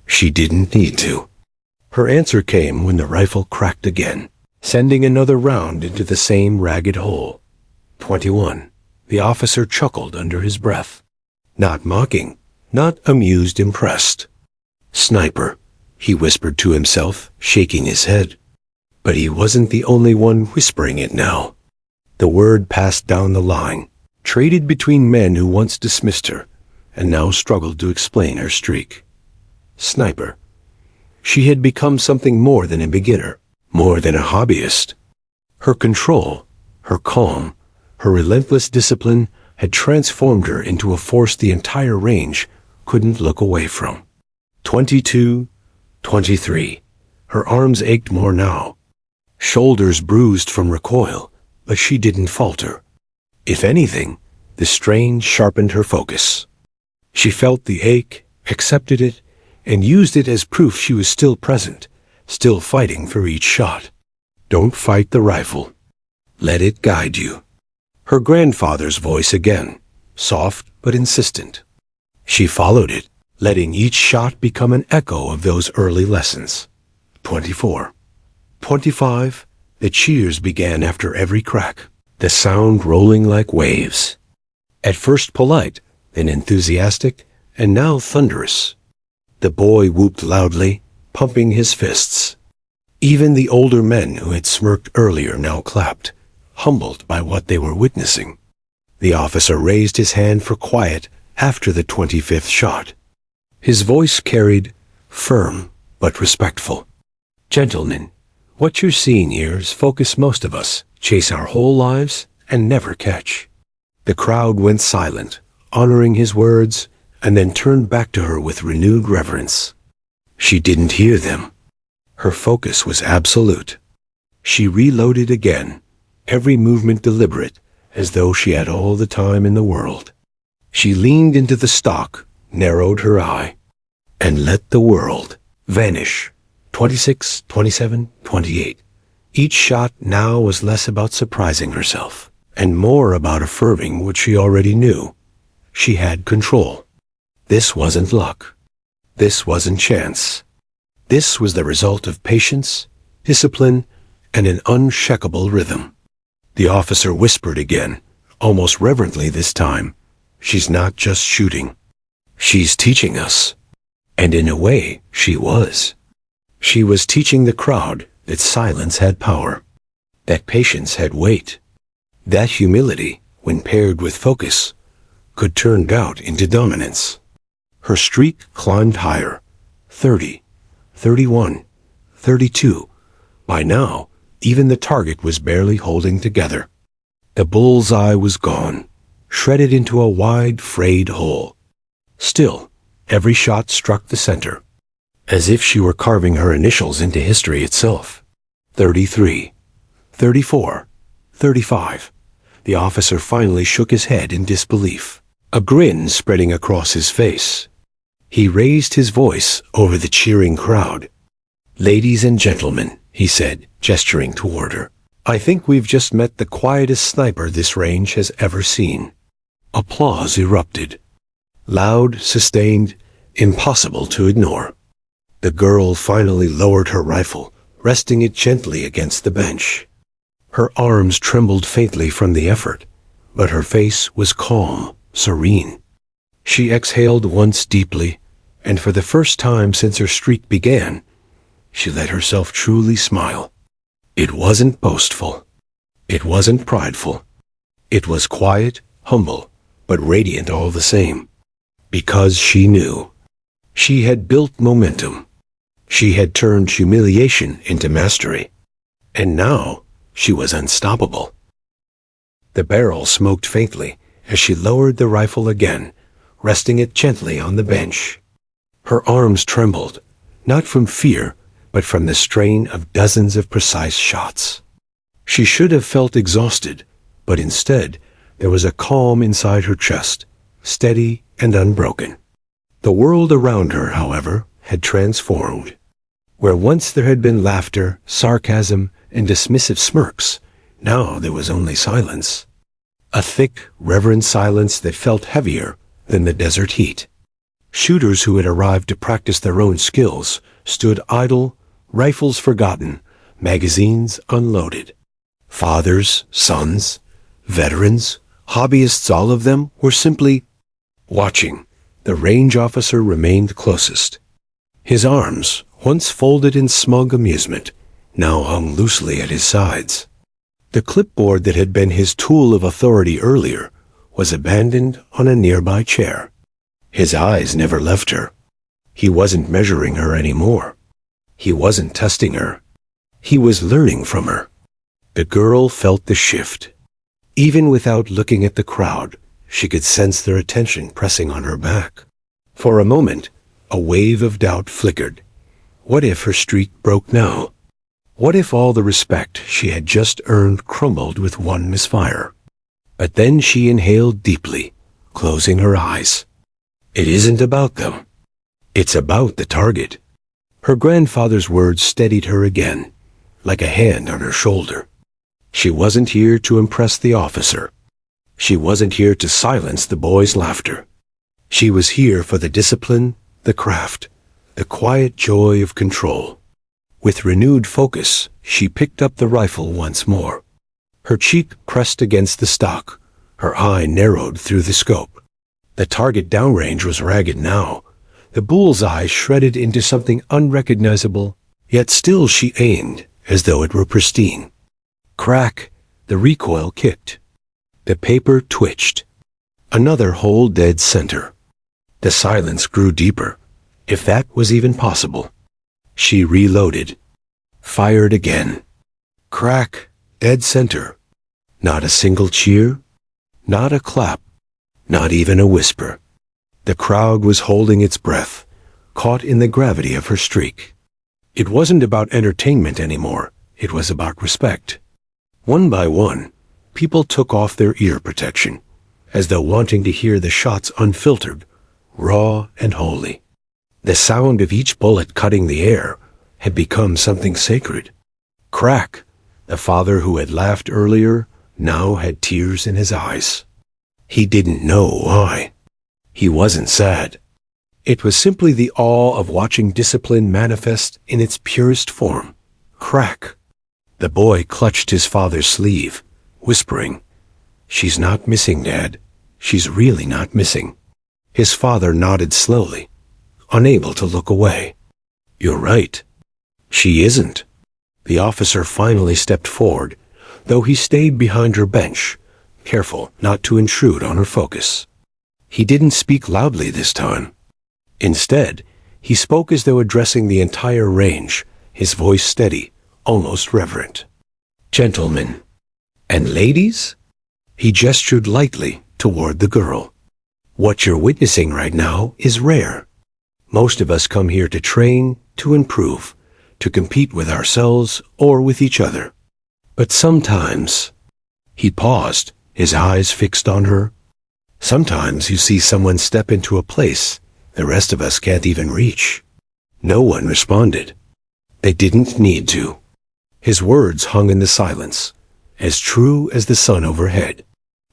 She didn't need to. Her answer came when the rifle cracked again, sending another round into the same ragged hole. 21. The officer chuckled under his breath. Not mocking, not amused, impressed. "Sniper," he whispered to himself, shaking his head. But he wasn't the only one whispering it now. The word passed down the line, traded between men who once dismissed her, and now struggled to explain her streak. Sniper. She had become something more than a beginner, more than a hobbyist. Her control, her calm, her relentless discipline had transformed her into a force the entire range couldn't look away from. 22, 23. Her arms ached more now. Shoulders bruised from recoil, but she didn't falter. If anything, the strain sharpened her focus. She felt the ache, accepted it, and used it as proof she was still present, still fighting for each shot. Don't fight the rifle. Let it guide you. Her grandfather's voice again, soft but insistent. She followed it, letting each shot become an echo of those early lessons. 24. 25. The cheers began after every crack, the sound rolling like waves. At first polite, then enthusiastic, and now thunderous. The boy whooped loudly, pumping his fists. Even the older men who had smirked earlier now clapped, humbled by what they were witnessing. The officer raised his hand for quiet after the 25th shot. His voice carried, firm but respectful. "Gentlemen, what you're seeing here is focus most of us chase our whole lives and never catch." The crowd went silent, honoring his words, and then turned back to her with renewed reverence. She didn't hear them. Her focus was absolute. She reloaded again, every movement deliberate, as though she had all the time in the world. She leaned into the stock, narrowed her eye, and let the world vanish. 26, 27, 28. Each shot now was less about surprising herself, and more about affirming what she already knew. She had control. This wasn't luck. This wasn't chance. This was the result of patience, discipline, and an unshakable rhythm. The officer whispered again, almost reverently this time, "She's not just shooting. She's teaching us." And in a way, she was. She was teaching the crowd that silence had power, that patience had weight, that humility, when paired with focus, could turn doubt into dominance. Her streak climbed higher. 30, 31, 32. By now, even the target was barely holding together. The bullseye was gone, shredded into a wide, frayed hole. Still, every shot struck the center, as if she were carving her initials into history itself. 33, 34, 35. The officer finally shook his head in disbelief, a grin spreading across his face. He raised his voice over the cheering crowd. "Ladies and gentlemen," he said, gesturing toward her, I think we've just met the quietest sniper this range has ever seen." Applause erupted. Loud, sustained, impossible to ignore. The girl finally lowered her rifle, resting it gently against the bench. Her arms trembled faintly from the effort, but her face was calm, serene. She exhaled once deeply, and for the first time since her streak began, she let herself truly smile. It wasn't boastful. It wasn't prideful. It was quiet, humble, but radiant all the same. Because she knew. She had built momentum. She had turned humiliation into mastery. And now she was unstoppable. The barrel smoked faintly as she lowered the rifle again, resting it gently on the bench. Her arms trembled, not from fear, but from the strain of dozens of precise shots. She should have felt exhausted, but instead there was a calm inside her chest, steady and unbroken. The world around her, however, had transformed. Where once there had been laughter, sarcasm, and dismissive smirks, now there was only silence. A thick, reverent silence that felt heavier than the desert heat. Shooters who had arrived to practice their own skills stood idle, rifles forgotten, magazines unloaded. Fathers, sons, veterans, hobbyists, all of them were simply watching. The range officer remained closest. His arms, once folded in smug amusement, now hung loosely at his sides. The clipboard that had been his tool of authority earlier was abandoned on a nearby chair. His eyes never left her. He wasn't measuring her anymore. He wasn't testing her. He was learning from her. The girl felt the shift. Even without looking at the crowd, she could sense their attention pressing on her back. For a moment, a wave of doubt flickered. What if her streak broke now? What if all the respect she had just earned crumbled with one misfire? But then she inhaled deeply, closing her eyes. It isn't about them. It's about the target. Her grandfather's words steadied her again, like a hand on her shoulder. She wasn't here to impress the officer. She wasn't here to silence the boy's laughter. She was here for the discipline, the craft, the quiet joy of control. With renewed focus, she picked up the rifle once more. Her cheek pressed against the stock, her eye narrowed through the scope. The target downrange was ragged now, the bullseye shredded into something unrecognizable, yet still she aimed as though it were pristine. Crack, the recoil kicked. The paper twitched. Another hole dead center. The silence grew deeper, if that was even possible. She reloaded. Fired again. Crack, dead center. Not a single cheer. Not a clap. Not even a whisper. The crowd was holding its breath, caught in the gravity of her streak. It wasn't about entertainment anymore. It was about respect. One by one, people took off their ear protection, as though wanting to hear the shots unfiltered, raw and holy. The sound of each bullet cutting the air had become something sacred. Crack, the father who had laughed earlier, now had tears in his eyes. He didn't know why. He wasn't sad. It was simply the awe of watching discipline manifest in its purest form. Crack. The boy clutched his father's sleeve, whispering, "She's not missing, Dad. She's really not missing." His father nodded slowly, unable to look away. "You're right. She isn't." The officer finally stepped forward, though he stayed behind her bench, careful not to intrude on her focus. He didn't speak loudly this time. Instead, he spoke as though addressing the entire range, his voice steady, almost reverent. "Gentlemen, and ladies?" He gestured lightly toward the girl. "What you're witnessing right now is rare. Most of us come here to train, to improve, to compete with ourselves or with each other. But sometimes—" He paused, his eyes fixed on her. "Sometimes you see someone step into a place the rest of us can't even reach." No one responded. They didn't need to. His words hung in the silence, as true as the sun overhead.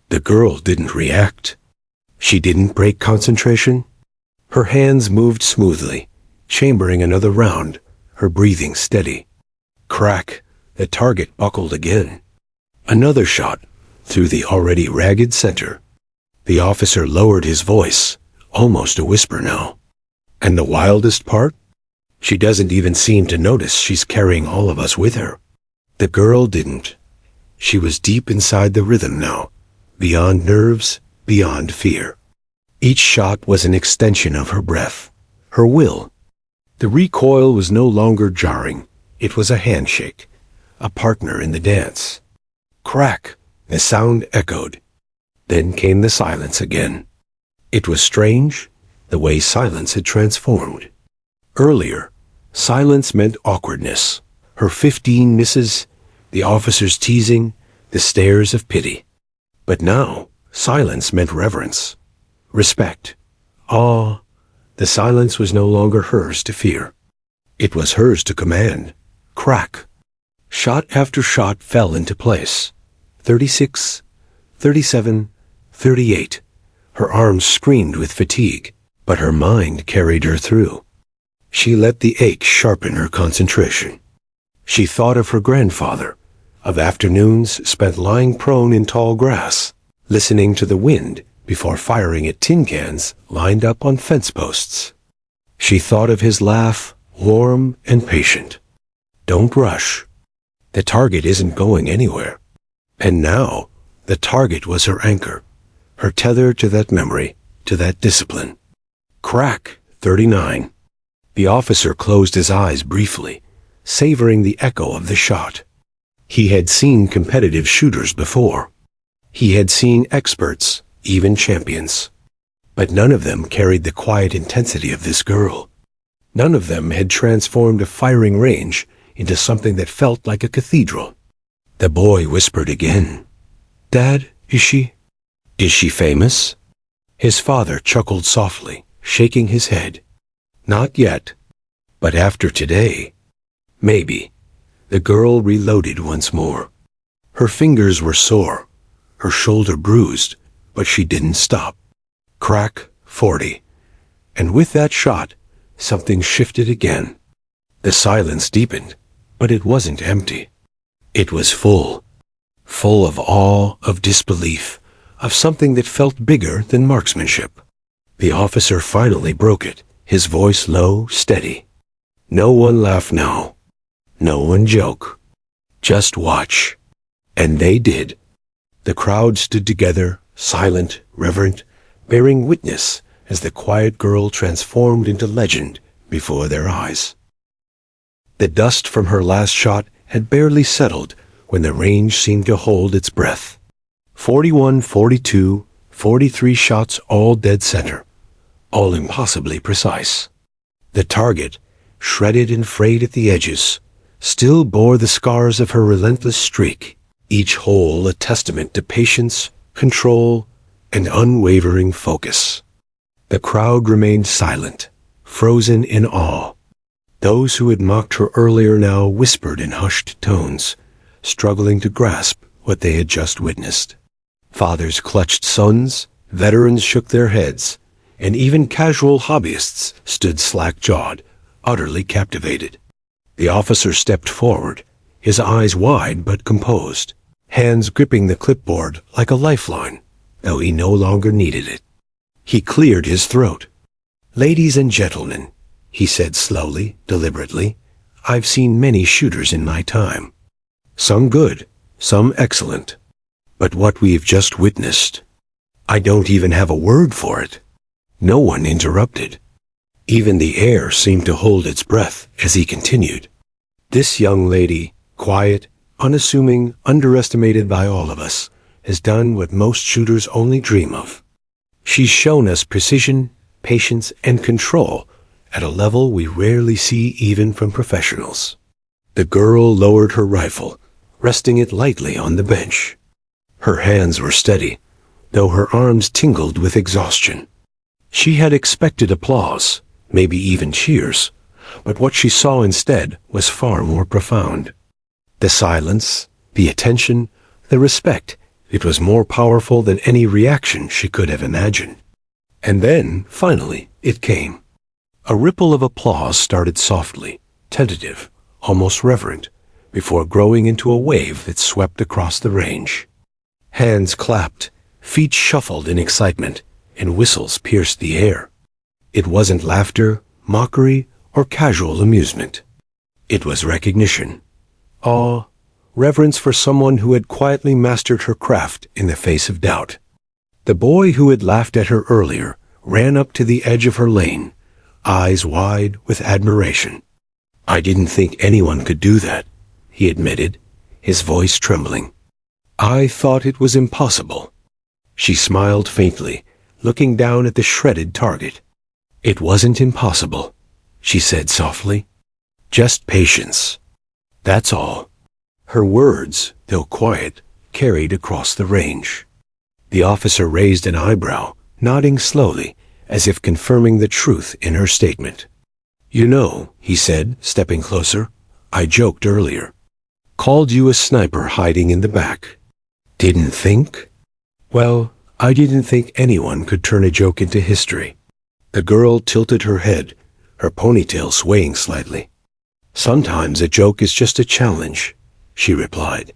The girl didn't react. She didn't break concentration. Her hands moved smoothly, chambering another round, her breathing steady. Crack, the target buckled again. Another shot, through the already ragged center. The officer lowered his voice, almost a whisper now. And the wildest part? She doesn't even seem to notice she's carrying all of us with her. The girl didn't. She was deep inside the rhythm now, beyond nerves, beyond fear. Each shot was an extension of her breath, her will. The recoil was no longer jarring. It was a handshake, a partner in the dance. Crack, the sound echoed. Then came the silence again. It was strange, the way silence had transformed. Earlier, silence meant awkwardness, her 15 misses, the officer's teasing, the stares of pity. But now, silence meant reverence, respect, awe. The silence was no longer hers to fear. It was hers to command. Crack. Shot after shot fell into place. 36, 37, 38. Her arms screamed with fatigue, but her mind carried her through. She let the ache sharpen her concentration. She thought of her grandfather, of afternoons spent lying prone in tall grass, listening to the wind before firing at tin cans lined up on fence posts. She thought of his laugh, warm and patient. Don't rush. The target isn't going anywhere. And now, the target was her anchor, her tether to that memory, to that discipline. Crack, 39. The officer closed his eyes briefly, savoring the echo of the shot. He had seen competitive shooters before. He had seen experts, even champions. But none of them carried the quiet intensity of this girl. None of them had transformed a firing range into something that felt like a cathedral. The boy whispered again. "Dad, is she famous?" His father chuckled softly, shaking his head. "Not yet. But after today, maybe." The girl reloaded once more. Her fingers were sore, her shoulder bruised, but she didn't stop. Crack, 40. And with that shot, something shifted again. The silence deepened, but it wasn't empty. It was full of awe, of disbelief, of something that felt bigger than marksmanship. The officer finally broke it, his voice low, steady. "No one laugh now. No one joke. Just watch." And they did. The crowd stood together, silent, reverent, bearing witness as the quiet girl transformed into legend before their eyes. The dust from her last shot had barely settled when the range seemed to hold its breath. 41, 42, 43 shots, all dead center, all impossibly precise. The target, shredded and frayed at the edges, still bore the scars of her relentless streak, each hole a testament to patience, control, and unwavering focus. The crowd remained silent, frozen in awe. Those who had mocked her earlier now whispered in hushed tones, struggling to grasp what they had just witnessed. Fathers clutched sons, veterans shook their heads, and even casual hobbyists stood slack-jawed, utterly captivated. The officer stepped forward, his eyes wide but composed, hands gripping the clipboard like a lifeline, though he no longer needed it. He cleared his throat. "Ladies and gentlemen," he said slowly, deliberately, "I've seen many shooters in my time. Some good, some excellent. But what we've just witnessed, I don't even have a word for it." No one interrupted. Even the air seemed to hold its breath as he continued. "This young lady, quiet, unassuming, underestimated by all of us, has done what most shooters only dream of. She's shown us precision, patience, and control at a level we rarely see even from professionals." The girl lowered her rifle, resting it lightly on the bench. Her hands were steady, though her arms tingled with exhaustion. She had expected applause, maybe even cheers, but what she saw instead was far more profound. The silence, the attention, the respect, it was more powerful than any reaction she could have imagined. And then, finally, it came. A ripple of applause started softly, tentative, almost reverent, before growing into a wave that swept across the range. Hands clapped, feet shuffled in excitement, and whistles pierced the air. It wasn't laughter, mockery, or casual amusement. It was recognition, awe, reverence for someone who had quietly mastered her craft in the face of doubt. The boy who had laughed at her earlier ran up to the edge of her lane, eyes wide with admiration. "I didn't think anyone could do that," he admitted, his voice trembling. "I thought it was impossible." She smiled faintly, looking down at the shredded target. "It wasn't impossible," she said softly. "Just patience. That's all." Her words, though quiet, carried across the range. The officer raised an eyebrow, nodding slowly, as if confirming the truth in her statement. "You know," he said, stepping closer, "I joked earlier. Called you a sniper hiding in the back. Didn't think? Well, I didn't think anyone could turn a joke into history." The girl tilted her head, her ponytail swaying slightly. "Sometimes a joke is just a challenge," she replied.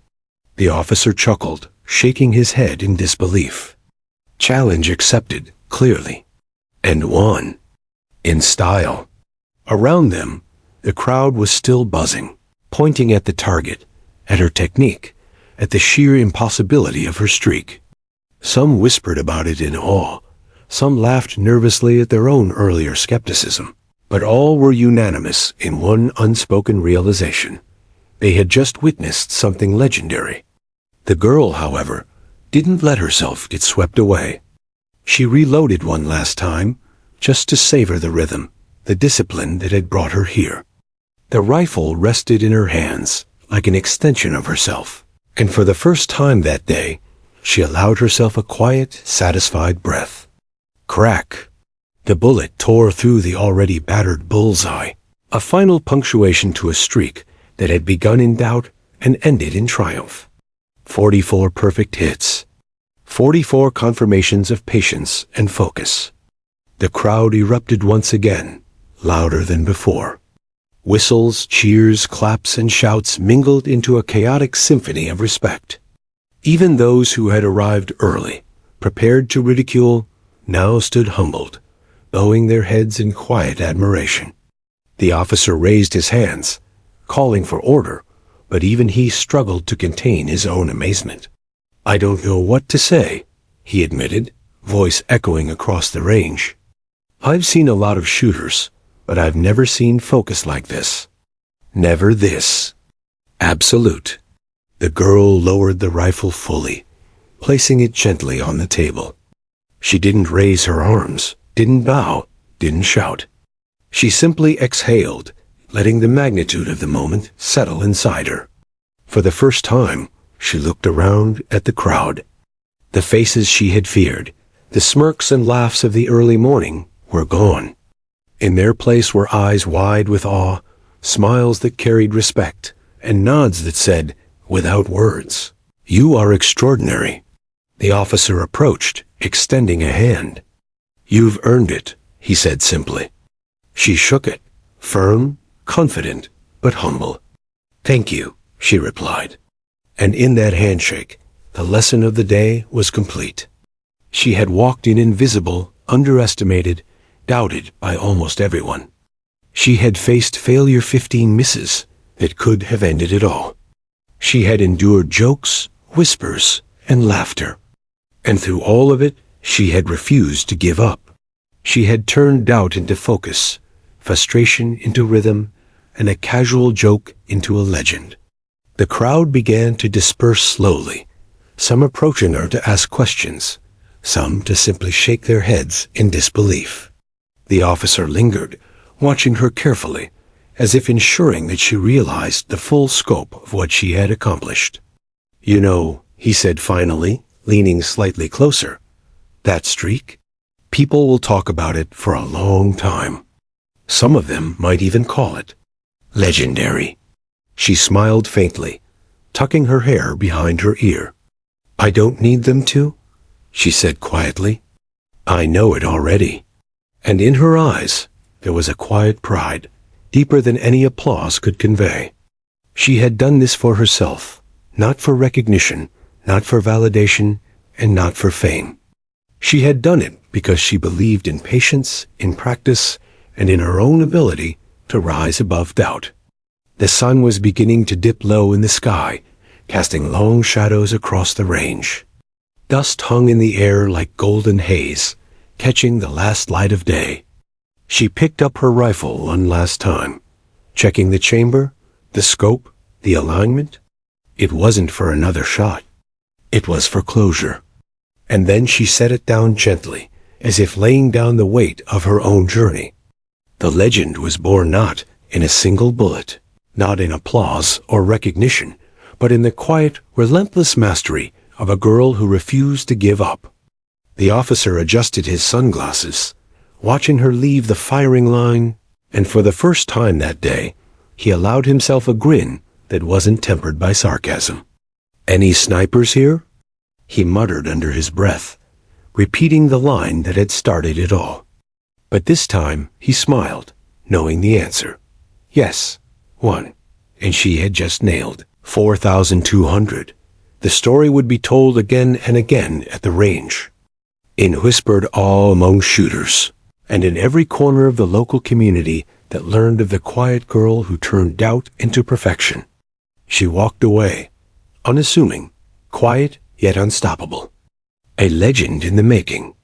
The officer chuckled, shaking his head in disbelief. "Challenge accepted, clearly. And won. In style." Around them, the crowd was still buzzing, pointing at the target, at her technique, at the sheer impossibility of her streak. Some whispered about it in awe, some laughed nervously at their own earlier skepticism, but all were unanimous in one unspoken realization. They had just witnessed something legendary. The girl, however, didn't let herself get swept away. She reloaded one last time, just to savor the rhythm, the discipline that had brought her here. The rifle rested in her hands, like an extension of herself, and for the first time that day, she allowed herself a quiet, satisfied breath. Crack! The bullet tore through the already battered bullseye, a final punctuation to a streak that had begun in doubt and ended in triumph. 44 perfect hits. 44 confirmations of patience and focus. The crowd erupted once again, louder than before. Whistles, cheers, claps, and shouts mingled into a chaotic symphony of respect. Even those who had arrived early, prepared to ridicule, now stood humbled, bowing their heads in quiet admiration. The officer raised his hands, calling for order, but even he struggled to contain his own amazement. "I don't know what to say," he admitted, voice echoing across the range. "I've seen a lot of shooters, but I've never seen focus like this. Never this. Absolute." The girl lowered the rifle fully, placing it gently on the table. She didn't raise her arms, didn't bow, didn't shout. She simply exhaled, letting the magnitude of the moment settle inside her. For the first time, she looked around at the crowd. The faces she had feared, the smirks and laughs of the early morning, were gone. In their place were eyes wide with awe, smiles that carried respect, and nods that said, without words, "You are extraordinary." The officer approached, extending a hand. "You've earned it," he said simply. She shook it, firm, confident, but humble. "Thank you," she replied. And in that handshake, the lesson of the day was complete. She had walked in invisible, underestimated, doubted by almost everyone. She had faced failure 15 misses that could have ended it all. She had endured jokes, whispers, and laughter. And through all of it, she had refused to give up. She had turned doubt into focus, frustration into rhythm, and a casual joke into a legend. The crowd began to disperse slowly, some approaching her to ask questions, some to simply shake their heads in disbelief. The officer lingered, watching her carefully, as if ensuring that she realized the full scope of what she had accomplished. "You know," he said finally, leaning slightly closer, "that streak? People will talk about it for a long time. Some of them might even call it legendary." She smiled faintly, tucking her hair behind her ear. "I don't need them to," she said quietly. "I know it already." And in her eyes, there was a quiet pride, deeper than any applause could convey. She had done this for herself, not for recognition, not for validation, and not for fame. She had done it because she believed in patience, in practice, and in her own ability to rise above doubt. The sun was beginning to dip low in the sky, casting long shadows across the range. Dust hung in the air like golden haze, catching the last light of day. She picked up her rifle one last time, checking the chamber, the scope, the alignment. It wasn't for another shot. It was for closure. And then she set it down gently, as if laying down the weight of her own journey. The legend was born not in a single bullet, not in applause or recognition, but in the quiet, relentless mastery of a girl who refused to give up. The officer adjusted his sunglasses, watching her leave the firing line, and for the first time that day, he allowed himself a grin that wasn't tempered by sarcasm. "Any snipers here?" he muttered under his breath, repeating the line that had started it all. But this time he smiled, knowing the answer. Yes, one. And she had just nailed 4,200. The story would be told again and again at the range, in whispered awe among shooters, and in every corner of the local community that learned of the quiet girl who turned doubt into perfection. She walked away, unassuming, quiet yet unstoppable. A legend in the making.